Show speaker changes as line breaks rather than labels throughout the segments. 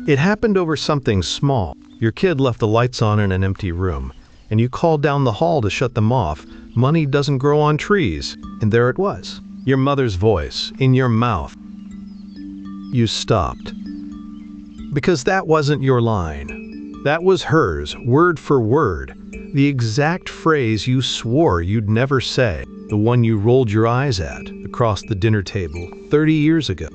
It happened over something small. Your kid left the lights on in an empty room, and you called down the hall to shut them off. Money doesn't grow on trees. And there it was, your mother's voice, in your mouth. You stopped. Because that wasn't your line. That was hers, word for word. The exact phrase you swore you'd never say. The one you rolled your eyes at across the dinner table 30 years ago.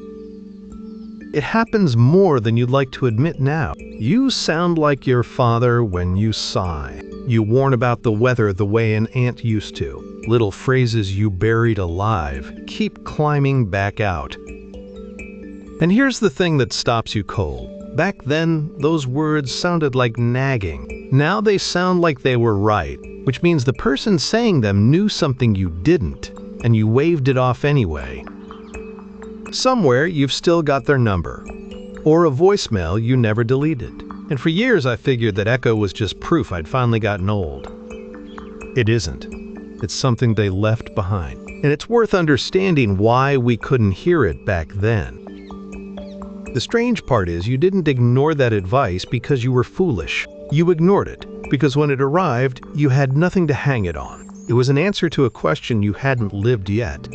It happens more than you'd like to admit now. You sound like your father when you sigh. You warn about the weather the way an ant used to. Little phrases you buried alive keep climbing back out. And here's the thing that stops you cold. Back then, those words sounded like nagging. Now they sound like they were right, which means the person saying them knew something you didn't, and you waved it off anyway. Somewhere you've still got their number, or a voicemail you never deleted. And for years I figured that echo was just proof I'd finally gotten old. It isn't. It's something they left behind. And it's worth understanding why we couldn't hear it back then. The strange part is you didn't ignore that advice because you were foolish. You ignored it because when it arrived, you had nothing to hang it on. It was an answer to a question you hadn't lived yet.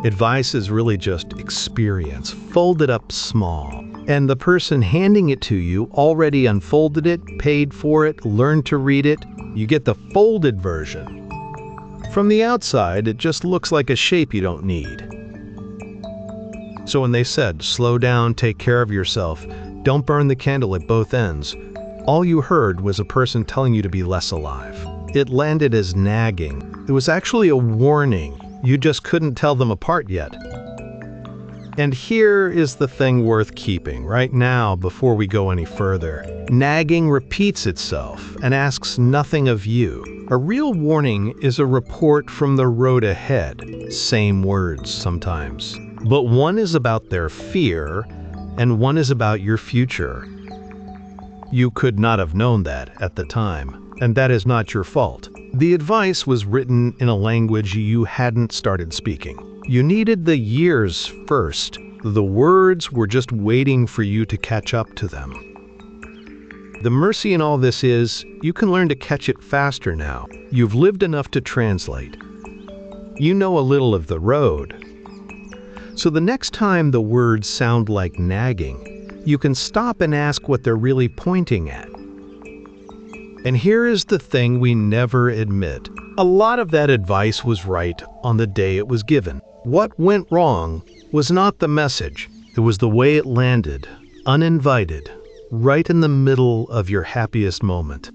Advice is really just experience, folded up small. And the person handing it to you already unfolded it, paid for it, learned to read it. You get the folded version. From the outside, it just looks like a shape you don't need. So when they said, slow down, take care of yourself, don't burn the candle at both ends, all you heard was a person telling you to be less alive. It landed as nagging. It was actually a warning. You just couldn't tell them apart yet. And here is the thing worth keeping right now before we go any further. Nagging repeats itself and asks nothing of you. A real warning is a report from the road ahead. Same words sometimes. But one is about their fear and one is about your future. You could not have known that at the time, and that is not your fault. The advice was written in a language you hadn't started speaking. You needed the years first. The words were just waiting for you to catch up to them. The mercy in all this is, you can learn to catch it faster now. You've lived enough to translate. You know a little of the road. So the next time the words sound like nagging, you can stop and ask what they're really pointing at. And here is the thing we never admit. A lot of that advice was right on the day it was given. What went wrong was not the message. It was the way it landed, uninvited, right in the middle of your happiest moment.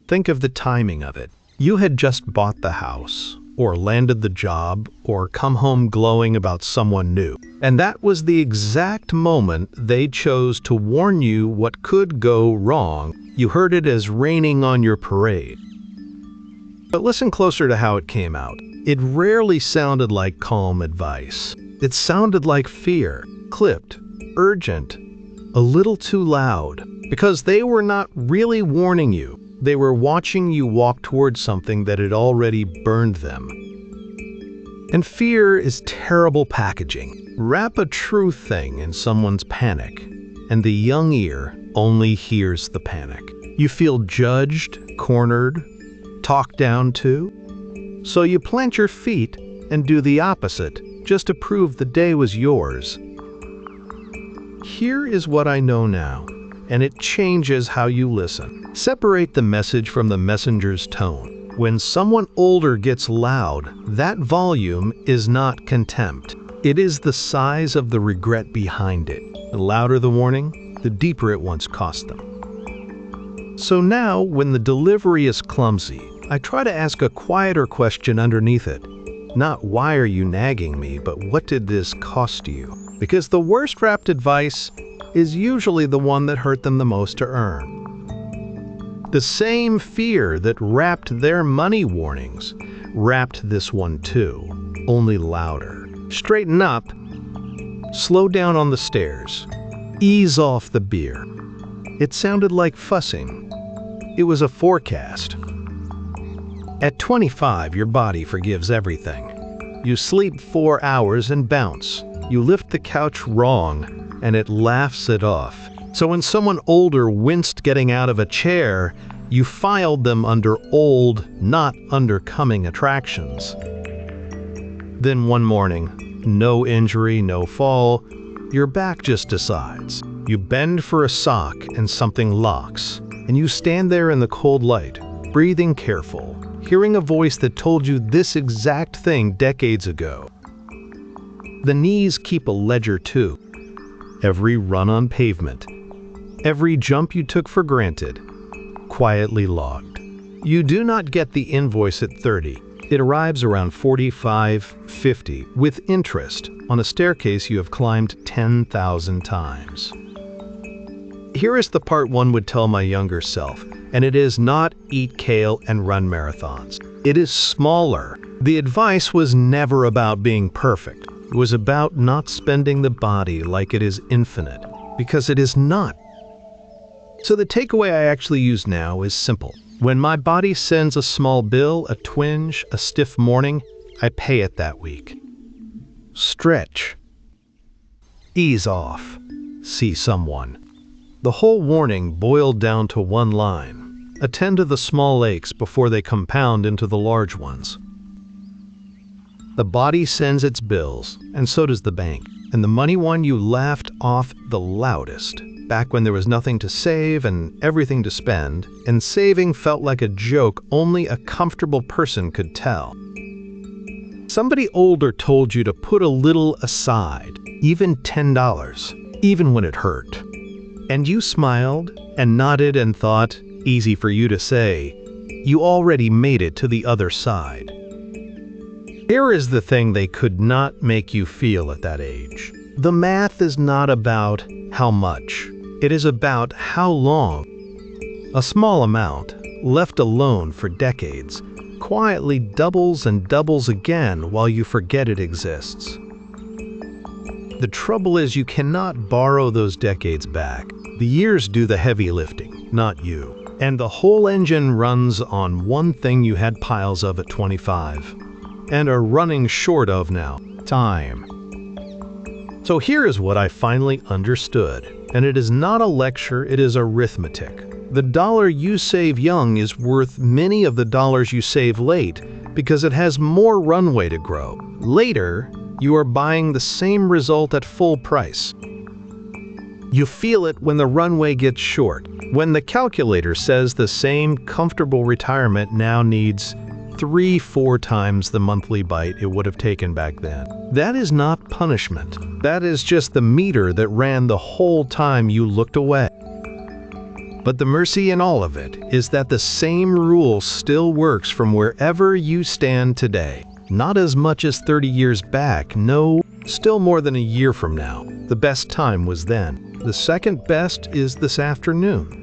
Think of the timing of it. You had just bought the house, or landed the job, or come home glowing about someone new. And that was the exact moment they chose to warn you what could go wrong. You heard it as raining on your parade. But listen closer to how it came out. It rarely sounded like calm advice. It sounded like fear, clipped, urgent, a little too loud, because they were not really warning you. They were watching you walk towards something that had already burned them. And fear is terrible packaging. Wrap a true thing in someone's panic, and the young ear only hears the panic. You feel judged, cornered, talked down to. So you plant your feet and do the opposite, just to prove the day was yours. Here is what I know now, and it changes how you listen. Separate the message from the messenger's tone. When someone older gets loud, that volume is not contempt. It is the size of the regret behind it. The louder the warning, the deeper it once cost them. So now, when the delivery is clumsy, I try to ask a quieter question underneath it. Not why are you nagging me, but what did this cost you? Because the worst wrapped advice is usually the one that hurt them the most to earn. The same fear that wrapped their money warnings wrapped this one too, only louder. Straighten up, slow down on the stairs, ease off the beer. It sounded like fussing. It was a forecast. At 25, your body forgives everything. You sleep 4 hours and bounce. You lift the couch wrong. and it laughs it off. So when someone older winced getting out of a chair, you filed them under old, not under coming attractions. Then one morning, no injury, no fall, your back just decides. You bend for a sock and something locks, and you stand there in the cold light, breathing careful, hearing a voice that told you this exact thing decades ago. The knees keep a ledger too. Every run on pavement, every jump you took for granted, quietly logged. You do not get the invoice at 30. It arrives around 45, 50, with interest, on a staircase you have climbed 10,000 times. Here is the part one would tell my younger self, and it is not eat kale and run marathons. It is smaller. The advice was never about being perfect. It was about not spending the body like it is infinite, because it is not. So the takeaway I actually use now is simple. When my body sends a small bill, a twinge, a stiff morning, I pay it that week. Stretch. Ease off. See someone. The whole warning boiled down to one line. Attend to the small aches before they compound into the large ones. The body sends its bills, and so does the bank. And the money one you laughed off the loudest, back when there was nothing to save and everything to spend, and saving felt like a joke only a comfortable person could tell. Somebody older told you to put a little aside, even $10, even when it hurt. And you smiled and nodded and thought, easy for you to say, you already made it to the other side. Here is the thing they could not make you feel at that age. The math is not about how much. It is about how long. A small amount, left alone for decades, quietly doubles and doubles again while you forget it exists. The trouble is you cannot borrow those decades back. The years do the heavy lifting, not you. And the whole engine runs on one thing you had piles of at 25. And are running short of now, time. So here is what I finally understood, and it is not a lecture, it is arithmetic. The dollar you save young is worth many of the dollars you save late because it has more runway to grow. Later, you are buying the same result at full price. You feel it when the runway gets short, when the calculator says the same comfortable retirement now needs 3-4 times the monthly bite it would have taken back then. That is not punishment. That is just the meter that ran the whole time you looked away. But the mercy in all of it is that the same rule still works from wherever you stand today. Not as much as 30 years back, no, still more than a year from now. The best time was then. The second best is this afternoon.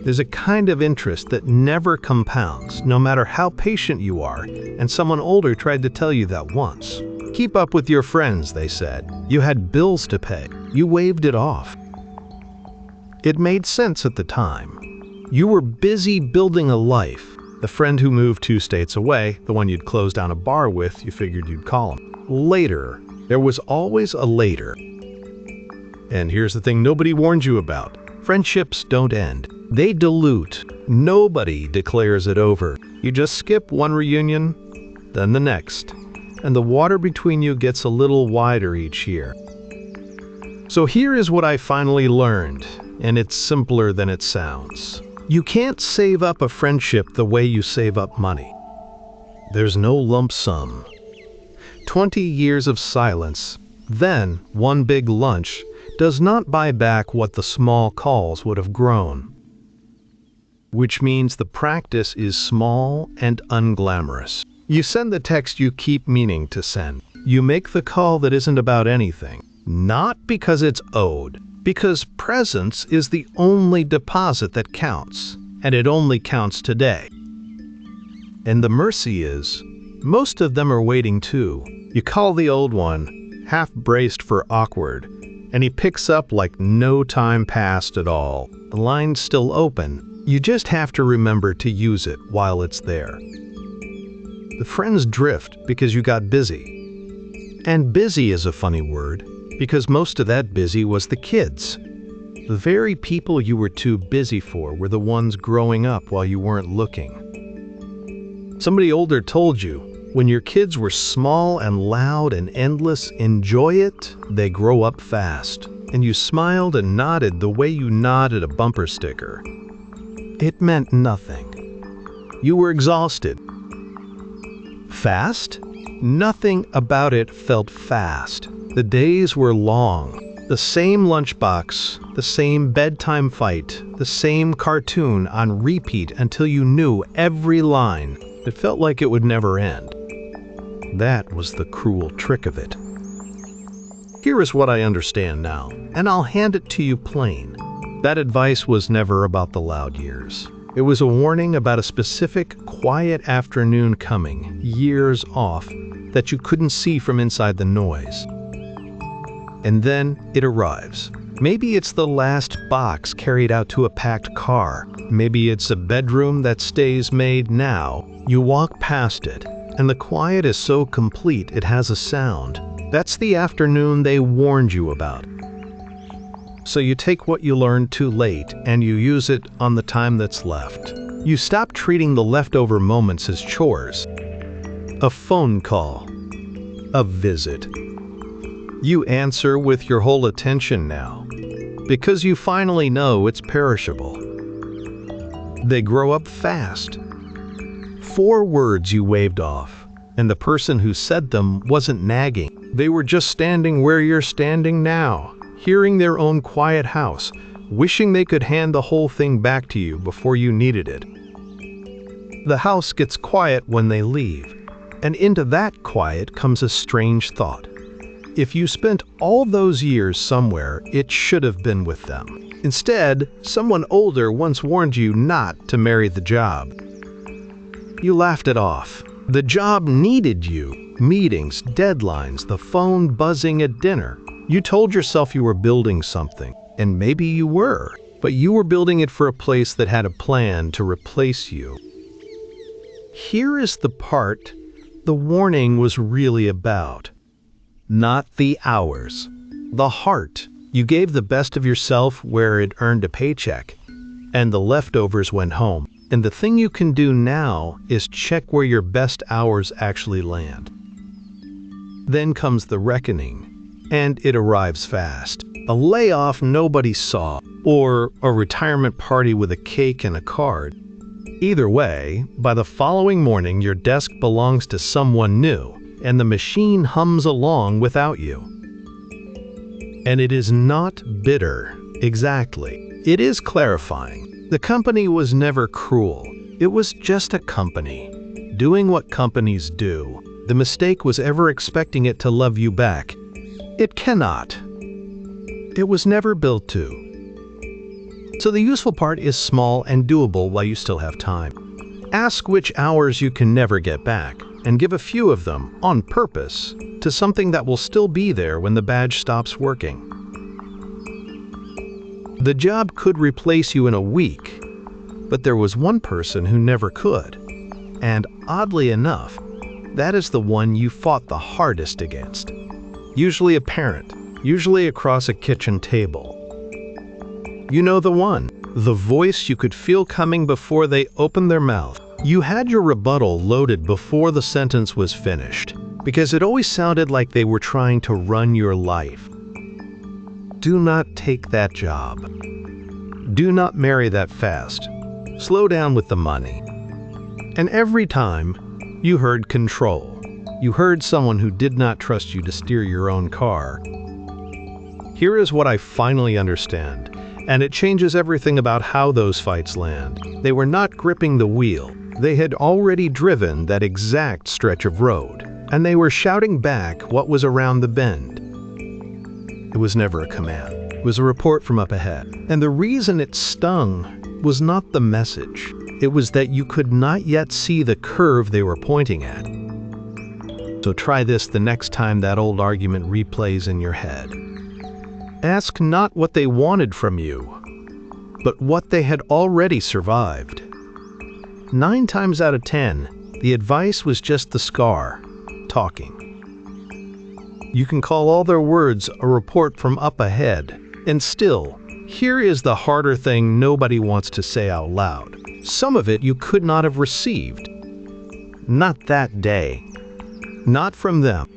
There's a kind of interest that never compounds, no matter how patient you are, and someone older tried to tell you that once. Keep up with your friends, they said. You had bills to pay. You waved it off. It made sense at the time. You were busy building a life. The friend who moved 2 states away, the one you'd close down a bar with, you figured you'd call him. Later. There was always a later. And here's the thing nobody warned you about. Friendships don't end. They dilute. Nobody declares it over. You just skip one reunion, then the next, and the water between you gets a little wider each year. So here is what I finally learned, and it's simpler than it sounds. You can't save up a friendship the way you save up money. There's no lump sum. 20 years of silence, then one big lunch, does not buy back what the small calls would have grown. Which means the practice is small and unglamorous. You send the text you keep meaning to send. You make the call that isn't about anything. Not because it's owed, because presence is the only deposit that counts, and it only counts today. And the mercy is, most of them are waiting too. You call the old one, half braced for awkward, and he picks up like no time passed at all. The line's still open. You just have to remember to use it while it's there. The friends drift because you got busy. And busy is a funny word. because most of that busy was the kids. The very people you were too busy for were the ones growing up while you weren't looking. Somebody older told you, when your kids were small and loud and endless, enjoy it, they grow up fast. And you smiled and nodded the way you nod at a bumper sticker. It meant nothing. You were exhausted. Fast? Nothing about it felt fast. The days were long. The same lunchbox, the same bedtime fight, the same cartoon on repeat until you knew every line. It felt like it would never end. That was the cruel trick of it. Here is what I understand now, and I'll hand it to you plain. That advice was never about the loud years. It was a warning about a specific, quiet afternoon coming, years off, that you couldn't see from inside the noise. And then it arrives. Maybe it's the last box carried out to a packed car. Maybe it's a bedroom that stays made now. You walk past it, and the quiet is so complete it has a sound. That's the afternoon they warned you about. So you take what you learned too late and you use it on the time that's left. You stop treating the leftover moments as chores. A phone call. A visit. You answer with your whole attention now, because you finally know it's perishable. They grow up fast. 4 words you waved off, and the person who said them wasn't nagging. They were just standing where you're standing now, hearing their own quiet house, wishing they could hand the whole thing back to you before you needed it. The house gets quiet when they leave, and into that quiet comes a strange thought. If you spent all those years somewhere, it should have been with them. Instead, someone older once warned you not to marry the job. You laughed it off. The job needed you. Meetings, deadlines, the phone buzzing at dinner. You told yourself you were building something, and maybe you were, but you were building it for a place that had a plan to replace you. Here is the part the warning was really about. Not the hours. The heart. You gave the best of yourself where it earned a paycheck, and the leftovers went home. And the thing you can do now is check where your best hours actually land. Then comes the reckoning, and it arrives fast. A layoff nobody saw, or a retirement party with a cake and a card. Either way, by the following morning your desk belongs to someone new, and the machine hums along without you. And it is not bitter, exactly. It is clarifying. The company was never cruel. It was just a company, doing what companies do. The mistake was ever expecting it to love you back. It cannot. It was never built to. So the useful part is small and doable while you still have time. Ask which hours you can never get back, and give a few of them, on purpose, to something that will still be there when the badge stops working. The job could replace you in a week, but there was one person who never could. And oddly enough, that is the one you fought the hardest against. Usually a parent, usually across a kitchen table. You know the one, the voice you could feel coming before they opened their mouth. You had your rebuttal loaded before the sentence was finished, because it always sounded like they were trying to run your life. Do not take that job. Do not marry that fast. Slow down with the money. And every time, you heard control. You heard someone who did not trust you to steer your own car. Here is what I finally understand, and it changes everything about how those fights land. They were not gripping the wheel. They had already driven that exact stretch of road, and they were shouting back what was around the bend. It was never a command. It was a report from up ahead. And the reason it stung was not the message. It was that you could not yet see the curve they were pointing at. So try this the next time that old argument replays in your head. Ask not what they wanted from you, but what they had already survived. 9 times out of 10, the advice was just the scar, talking. You can call all their words a report from up ahead. And still, here is the harder thing nobody wants to say out loud. Some of it you could not have received. Not that day. Not from them.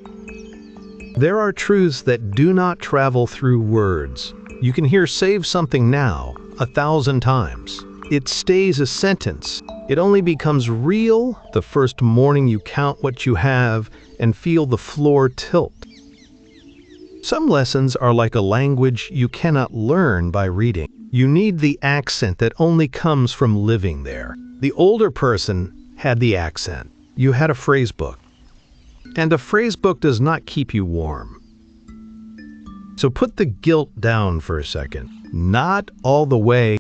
There are truths that do not travel through words. You can hear "save something now" 1,000 times. It stays a sentence. It only becomes real the first morning you count what you have and feel the floor tilt. Some lessons are like a language you cannot learn by reading. You need the accent that only comes from living there. The older person had the accent. You had a phrase book. And a phrase book does not keep you warm. So put the guilt down for a second. Not all the way,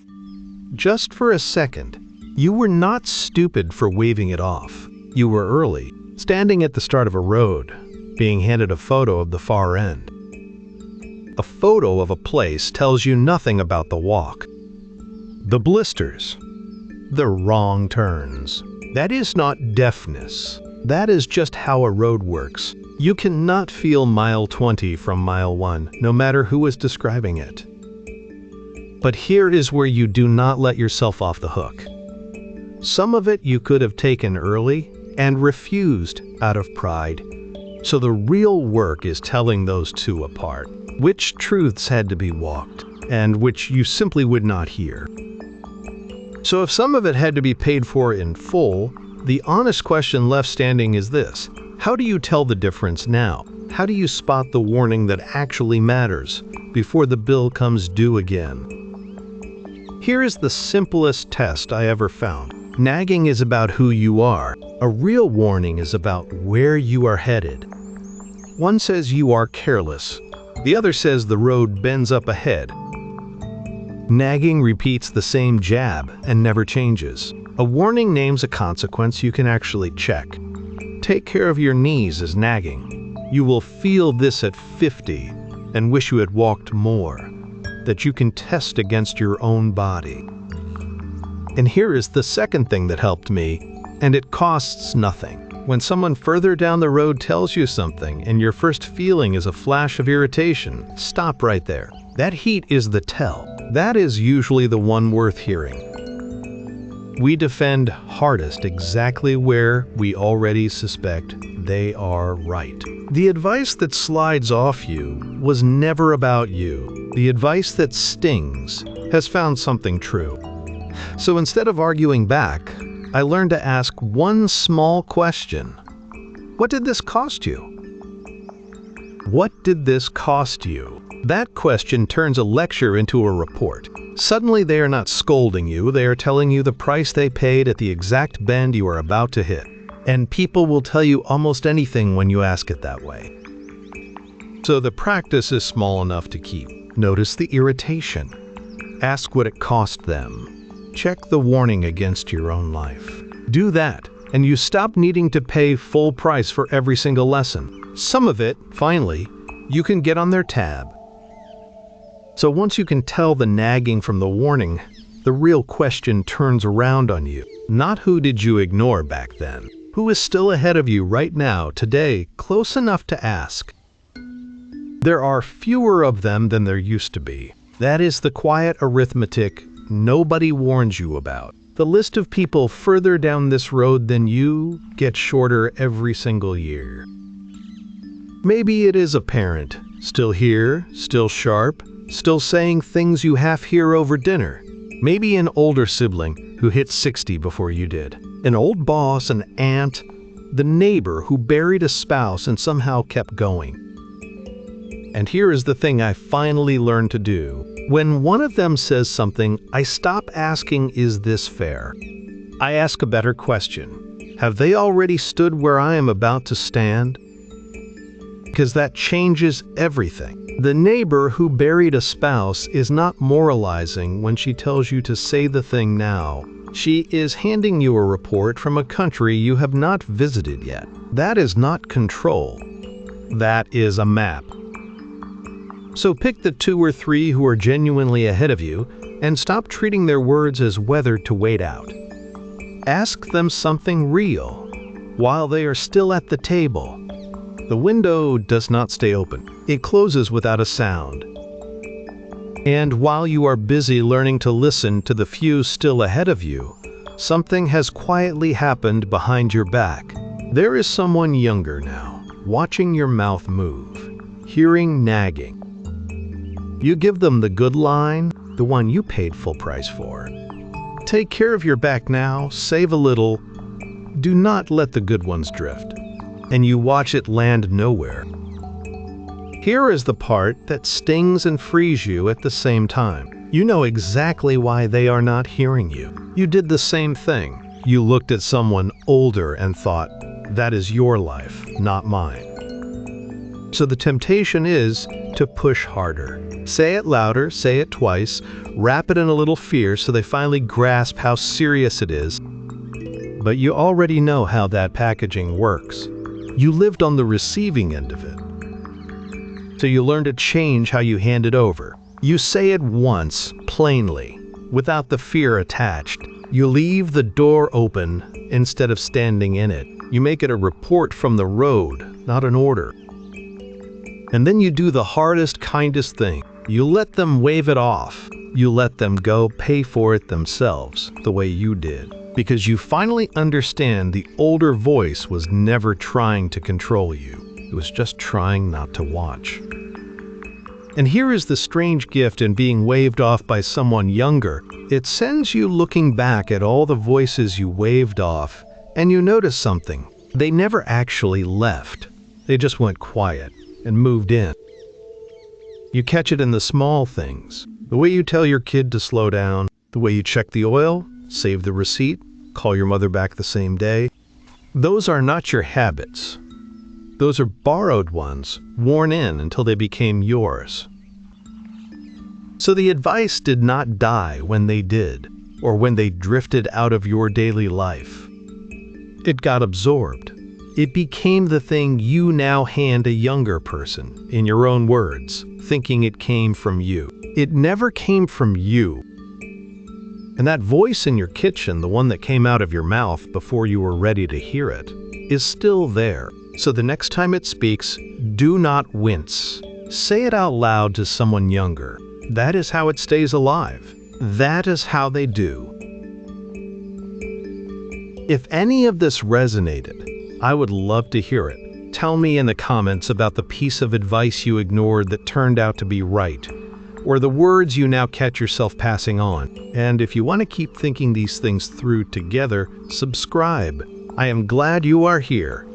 just for a second. You were not stupid for waving it off. You were early, standing at the start of a road, being handed a photo of the far end. A photo of a place tells you nothing about the walk. The blisters. The wrong turns. That is not deafness. That is just how a road works. You cannot feel mile 20 from mile 1, no matter who is describing it. But here is where you do not let yourself off the hook. Some of it you could have taken early and refused out of pride. So the real work is telling those two apart. Which truths had to be walked, and which you simply would not hear. So if some of it had to be paid for in full, the honest question left standing is this: how do you tell the difference now? How do you spot the warning that actually matters before the bill comes due again? Here is the simplest test I ever found. Nagging is about who you are. A real warning is about where you are headed. One says you are careless. The other says the road bends up ahead. Nagging repeats the same jab and never changes. A warning names a consequence you can actually check. Take care of your knees is nagging. You will feel this at 50 and wish you had walked more, that you can test against your own body. And here is the second thing that helped me, and it costs nothing. When someone further down the road tells you something and your first feeling is a flash of irritation, stop right there. That heat is the tell. That is usually the one worth hearing. We defend hardest exactly where we already suspect they are right. The advice that slides off you was never about you. The advice that stings has found something true. So instead of arguing back, I learned to ask one small question. What did this cost you? What did this cost you? That question turns a lecture into a report. Suddenly they are not scolding you, they are telling you the price they paid at the exact bend you are about to hit. And people will tell you almost anything when you ask it that way. So the practice is small enough to keep. Notice the irritation. Ask what it cost them. Check the warning against your own life. Do that, and you stop needing to pay full price for every single lesson. Some of it, finally, you can get on their tab. So once you can tell the nagging from the warning, the real question turns around on you. Not who did you ignore back then. Who is still ahead of you right now, today, close enough to ask. There are fewer of them than there used to be. That is the quiet arithmetic nobody warns you about. The list of people further down this road than you gets shorter every single year. Maybe it is a parent, still here, still sharp, still saying things you half hear over dinner. Maybe an older sibling who hit 60 before you did. An old boss, an aunt, the neighbor who buried a spouse and somehow kept going. And here is the thing I finally learned to do. When one of them says something, I stop asking, is this fair? I ask a better question. Have they already stood where I am about to stand? Because that changes everything. The neighbor who buried a spouse is not moralizing when she tells you to say the thing now. She is handing you a report from a country you have not visited yet. That is not control. That is a map. So pick the 2 or 3 who are genuinely ahead of you and stop treating their words as weather to wait out. Ask them something real while they are still at the table. The window does not stay open. It closes without a sound. And while you are busy learning to listen to the few still ahead of you, something has quietly happened behind your back. There is someone younger now, watching your mouth move, hearing nagging. You give them the good line, the one you paid full price for. Take care of your back now, save a little. Do not let the good ones drift. And you watch it land nowhere. Here is the part that stings and frees you at the same time. You know exactly why they are not hearing you. You did the same thing. You looked at someone older and thought, that is your life, not mine. So the temptation is to push harder. Say it louder, say it twice, wrap it in a little fear so they finally grasp how serious it is. But you already know how that packaging works. You lived on the receiving end of it. So you learn to change how you hand it over. You say it once, plainly, without the fear attached. You leave the door open instead of standing in it. You make it a report from the road, not an order. And then you do the hardest, kindest thing. You let them wave it off. You let them go pay for it themselves, the way you did. Because you finally understand the older voice was never trying to control you. It was just trying not to watch. And here is the strange gift in being waved off by someone younger. It sends you looking back at all the voices you waved off, and you notice something. They never actually left. They just went quiet and moved in. You catch it in the small things. The way you tell your kid to slow down, the way you check the oil, save the receipt, call your mother back the same day. Those are not your habits. Those are borrowed ones, worn in until they became yours. So the advice did not die when they did, or when they drifted out of your daily life. It got absorbed. It became the thing you now hand a younger person, in your own words, thinking it came from you. It never came from you. And that voice in your kitchen, the one that came out of your mouth before you were ready to hear it, is still there. So the next time it speaks, do not wince. Say it out loud to someone younger. That is how it stays alive. That is how they do. If any of this resonated, I would love to hear it. Tell me in the comments about the piece of advice you ignored that turned out to be right, or the words you now catch yourself passing on. And if you want to keep thinking these things through together, subscribe. I am glad you are here.